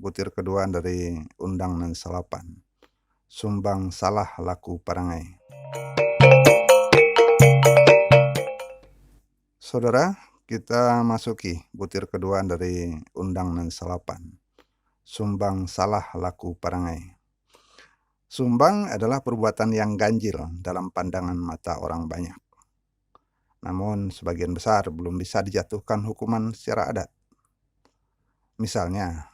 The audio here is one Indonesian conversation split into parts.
butir kedua dari Undang nan Salapan. Sumbang salah laku parangai. Saudara, kita masuki butir kedua dari Undang nan Salapan. Sumbang salah laku parangai. Sumbang adalah perbuatan yang ganjil dalam pandangan mata orang banyak. Namun sebagian besar belum bisa dijatuhkan hukuman secara adat. Misalnya,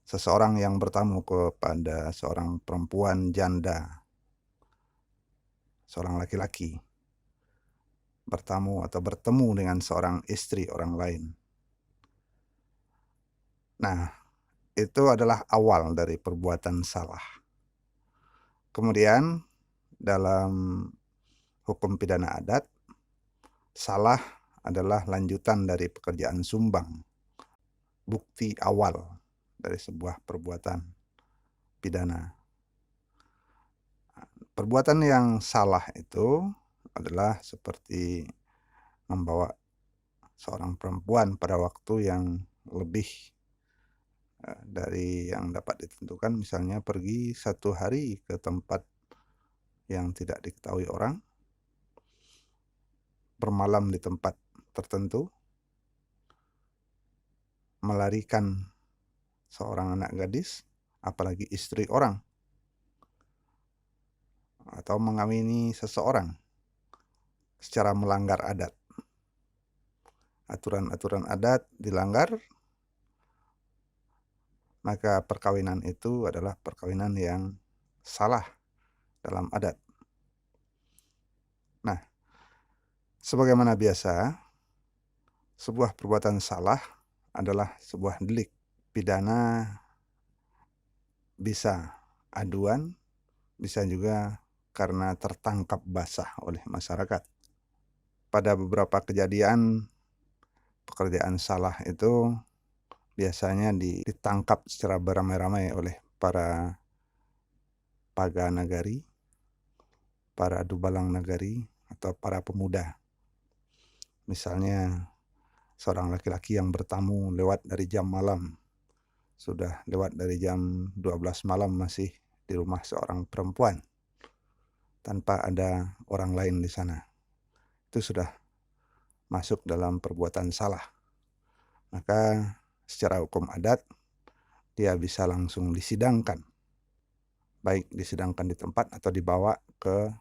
seseorang yang bertamu kepada seorang perempuan janda, seorang laki-laki, bertamu atau bertemu dengan seorang istri orang lain. Nah, itu adalah awal dari perbuatan salah. Kemudian, dalam hukum pidana adat, salah adalah lanjutan dari pekerjaan sumbang, bukti awal dari sebuah perbuatan pidana. Perbuatan yang salah itu adalah seperti membawa seorang perempuan pada waktu yang lebih dari yang dapat ditentukan, misalnya pergi 1 hari ke tempat yang tidak diketahui orang, bermalam di tempat tertentu, melarikan seorang anak gadis, apalagi istri orang, atau mengawini seseorang secara melanggar adat. Aturan-aturan adat dilanggar, maka perkawinan itu adalah perkawinan yang salah dalam adat. Nah, sebagaimana biasa, sebuah perbuatan salah adalah sebuah delik pidana, bisa aduan, bisa juga karena tertangkap basah oleh masyarakat. Pada beberapa kejadian, pekerjaan salah itu biasanya ditangkap secara beramai-ramai oleh para paga nagari, para dubalang nagari, atau para pemuda. Misalnya, seorang laki-laki yang bertamu lewat dari jam malam, sudah lewat dari jam 12 malam masih di rumah seorang perempuan, tanpa ada orang lain di sana. Itu sudah masuk dalam perbuatan salah. Maka secara hukum adat, dia bisa langsung disidangkan. Baik disidangkan di tempat atau dibawa ke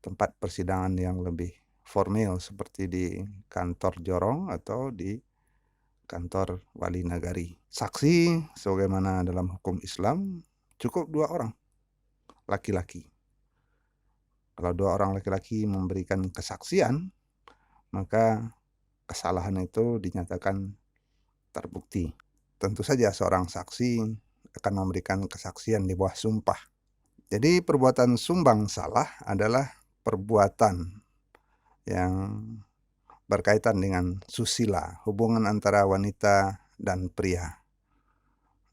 tempat persidangan yang lebih formal seperti di kantor jorong atau di kantor wali nagari. Saksi, sebagaimana dalam hukum Islam, cukup 2 orang laki-laki. Kalau 2 orang laki-laki memberikan kesaksian, maka kesalahan itu dinyatakan terbukti. Tentu saja seorang saksi akan memberikan kesaksian di bawah sumpah. Jadi perbuatan sumbang salah adalah perbuatan yang berkaitan dengan susila, hubungan antara wanita dan pria.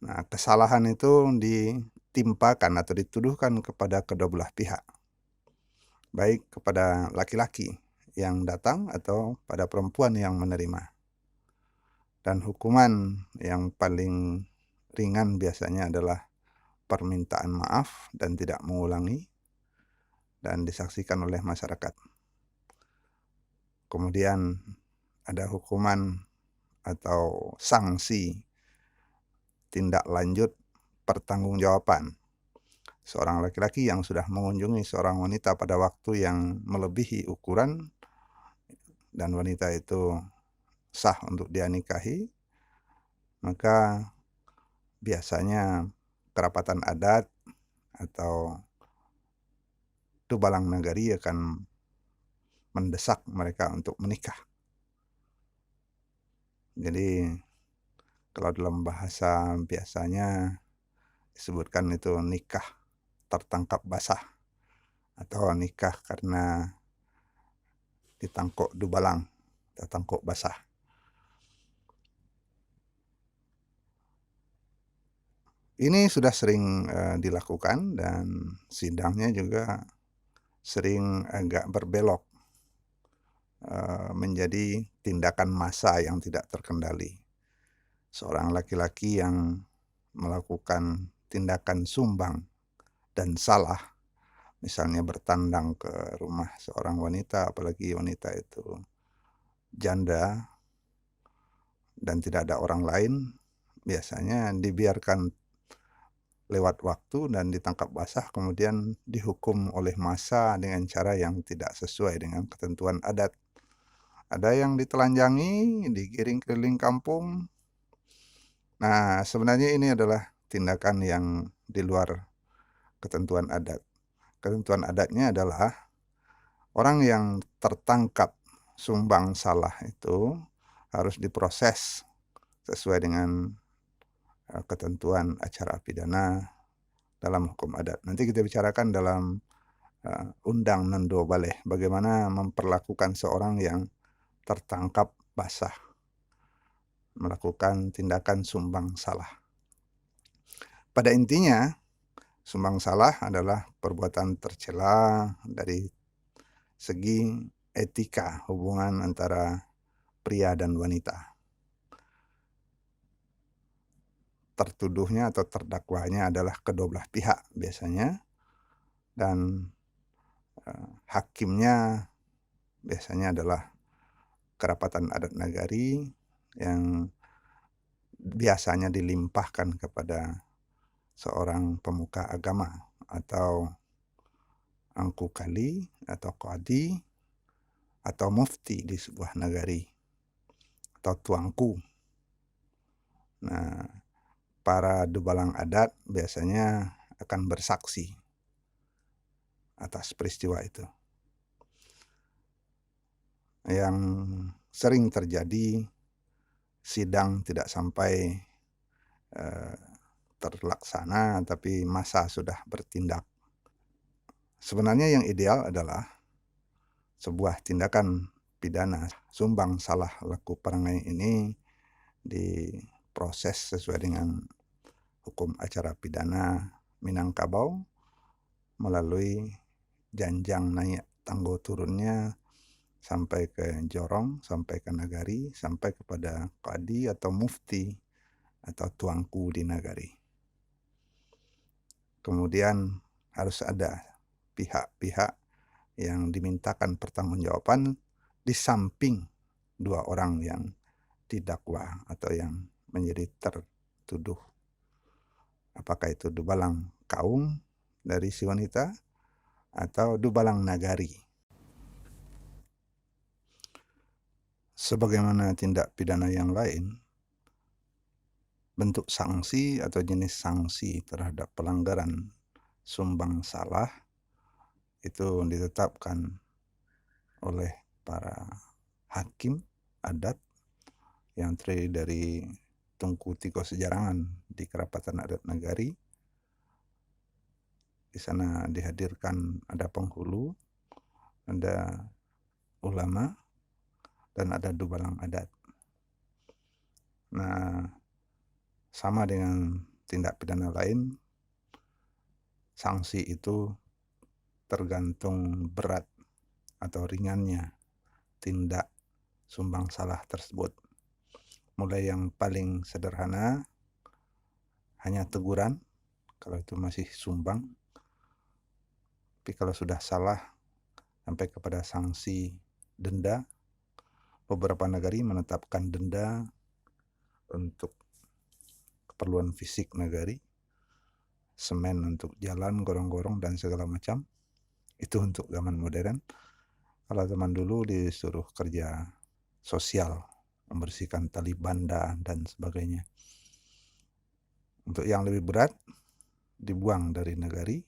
Nah, kesalahan itu ditimpakan atau dituduhkan kepada kedua belah pihak, baik kepada laki-laki yang datang atau pada perempuan yang menerima. Dan hukuman yang paling ringan biasanya adalah permintaan maaf dan tidak mengulangi, dan disaksikan oleh masyarakat. Kemudian ada hukuman atau sanksi tindak lanjut pertanggungjawaban. Seorang laki-laki yang sudah mengunjungi seorang wanita pada waktu yang melebihi ukuran dan wanita itu sah untuk dia nikahi, maka biasanya kerapatan adat atau dubalang nagari akan mendesak mereka untuk menikah. Jadi kalau dalam bahasa biasanya disebutkan itu nikah tertangkap basah atau nikah karena ditangkuk dubalang, tertangkuk basah. Ini sudah sering dilakukan dan sidangnya juga sering agak berbelok menjadi tindakan massa yang tidak terkendali. Seorang laki-laki yang melakukan tindakan sumbang dan salah, misalnya bertandang ke rumah seorang wanita, apalagi wanita itu janda dan tidak ada orang lain, biasanya dibiarkan lewat waktu dan ditangkap basah, kemudian dihukum oleh massa dengan cara yang tidak sesuai dengan ketentuan adat. Ada yang ditelanjangi, digiring keliling kampung. Nah, sebenarnya ini adalah tindakan yang di luar ketentuan adat. Ketentuan adatnya adalah orang yang tertangkap sumbang salah itu harus diproses sesuai dengan ketentuan acara pidana dalam hukum adat. Nanti kita bicarakan dalam Undang Nendo Baleh, bagaimana memperlakukan seorang yang tertangkap basah melakukan tindakan sumbang salah. Pada intinya, sumbang salah adalah perbuatan tercela dari segi etika hubungan antara pria dan wanita. Tertuduhnya atau terdakwanya adalah kedua belah pihak biasanya, dan hakimnya biasanya adalah kerapatan adat nagari yang biasanya dilimpahkan kepada seorang pemuka agama atau angku kali atau qadi atau mufti di sebuah negari atau tuanku. Nah, para dubalang adat biasanya akan bersaksi atas peristiwa itu. Yang sering terjadi, sidang tidak sampai terlaksana, tapi massa sudah bertindak. Sebenarnya yang ideal adalah sebuah tindakan pidana sumbang salah laku perangai ini diproses sesuai dengan hukum acara pidana Minangkabau melalui janjang naik tanggo turunnya sampai ke jorong, sampai ke nagari, sampai kepada qadi atau mufti atau tuanku di nagari. Kemudian harus ada pihak-pihak yang dimintakan pertanggungjawaban di samping dua orang yang didakwa atau yang menjadi tertuduh. Apakah itu dubalang kaum dari si wanita atau dubalang nagari. Sebagaimana tindak pidana yang lain, bentuk sanksi atau jenis sanksi terhadap pelanggaran sumbang salah itu ditetapkan oleh para hakim adat yang terdiri dari Tungku Tiko Sejarangan di Kerapatan Adat Nagari. Di sana dihadirkan ada penghulu, ada ulama, dan ada dubalang adat. Nah, sama dengan tindak pidana lain, sanksi itu tergantung berat atau ringannya tindak sumbang salah tersebut. Mulai yang paling sederhana, hanya teguran, kalau itu masih sumbang. Tapi kalau sudah salah, sampai kepada sanksi denda. Beberapa negari menetapkan denda untuk keperluan fisik nagari, semen untuk jalan, gorong-gorong, dan segala macam. Itu untuk zaman modern. Kalau zaman dulu disuruh kerja sosial, membersihkan tali banda, dan sebagainya. Untuk yang lebih berat, dibuang dari negari.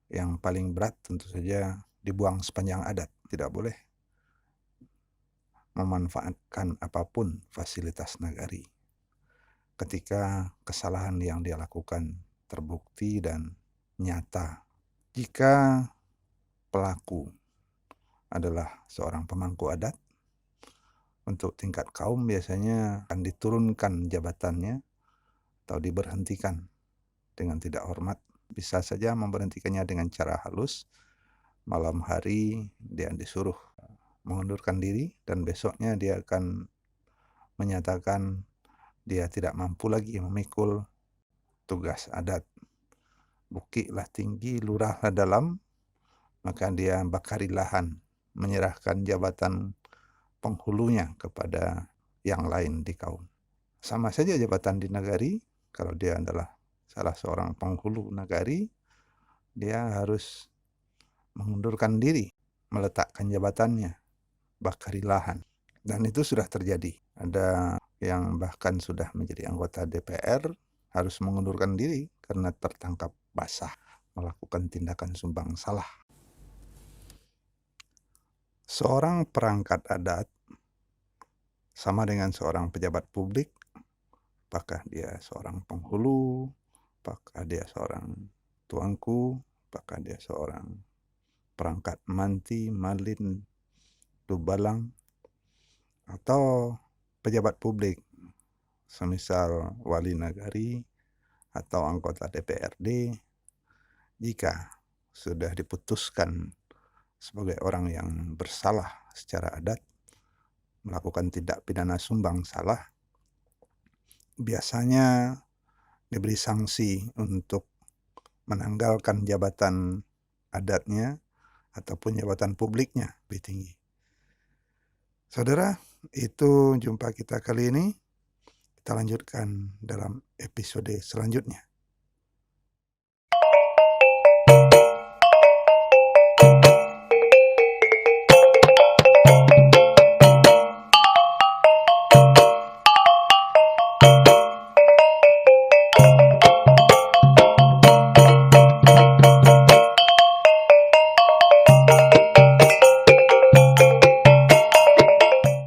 Yang paling berat tentu saja dibuang sepanjang adat. Tidak boleh memanfaatkan apapun fasilitas nagari ketika kesalahan yang dia lakukan terbukti dan nyata. Jika pelaku adalah seorang pemangku adat, untuk tingkat kaum biasanya akan diturunkan jabatannya atau diberhentikan dengan tidak hormat. Bisa saja memberhentikannya dengan cara halus. Malam hari dia disuruh mengundurkan diri dan besoknya dia akan menyatakan dia tidak mampu lagi memikul tugas adat. Bukitlah tinggi, lurahlah dalam, maka dia bakari lahan, menyerahkan jabatan penghulunya kepada yang lain di kaum. Sama saja jabatan di nagari, kalau dia adalah salah seorang penghulu nagari, dia harus mengundurkan diri, meletakkan jabatannya, bakari lahan. Dan itu sudah terjadi. Ada yang bahkan sudah menjadi anggota DPR, harus mengundurkan diri karena tertangkap basah melakukan tindakan sumbang salah. Seorang perangkat adat sama dengan seorang pejabat publik, apakah dia seorang penghulu, apakah dia seorang tuanku, apakah dia seorang perangkat manti, malin, dubalang, atau pejabat publik, semisal wali nagari atau anggota DPRD, jika sudah diputuskan sebagai orang yang bersalah secara adat, melakukan tindak pidana sumbang salah, biasanya diberi sanksi untuk menanggalkan jabatan adatnya ataupun jabatan publiknya lebih tinggi. Saudara, itu jumpa kita kali ini. Kita lanjutkan dalam episode selanjutnya.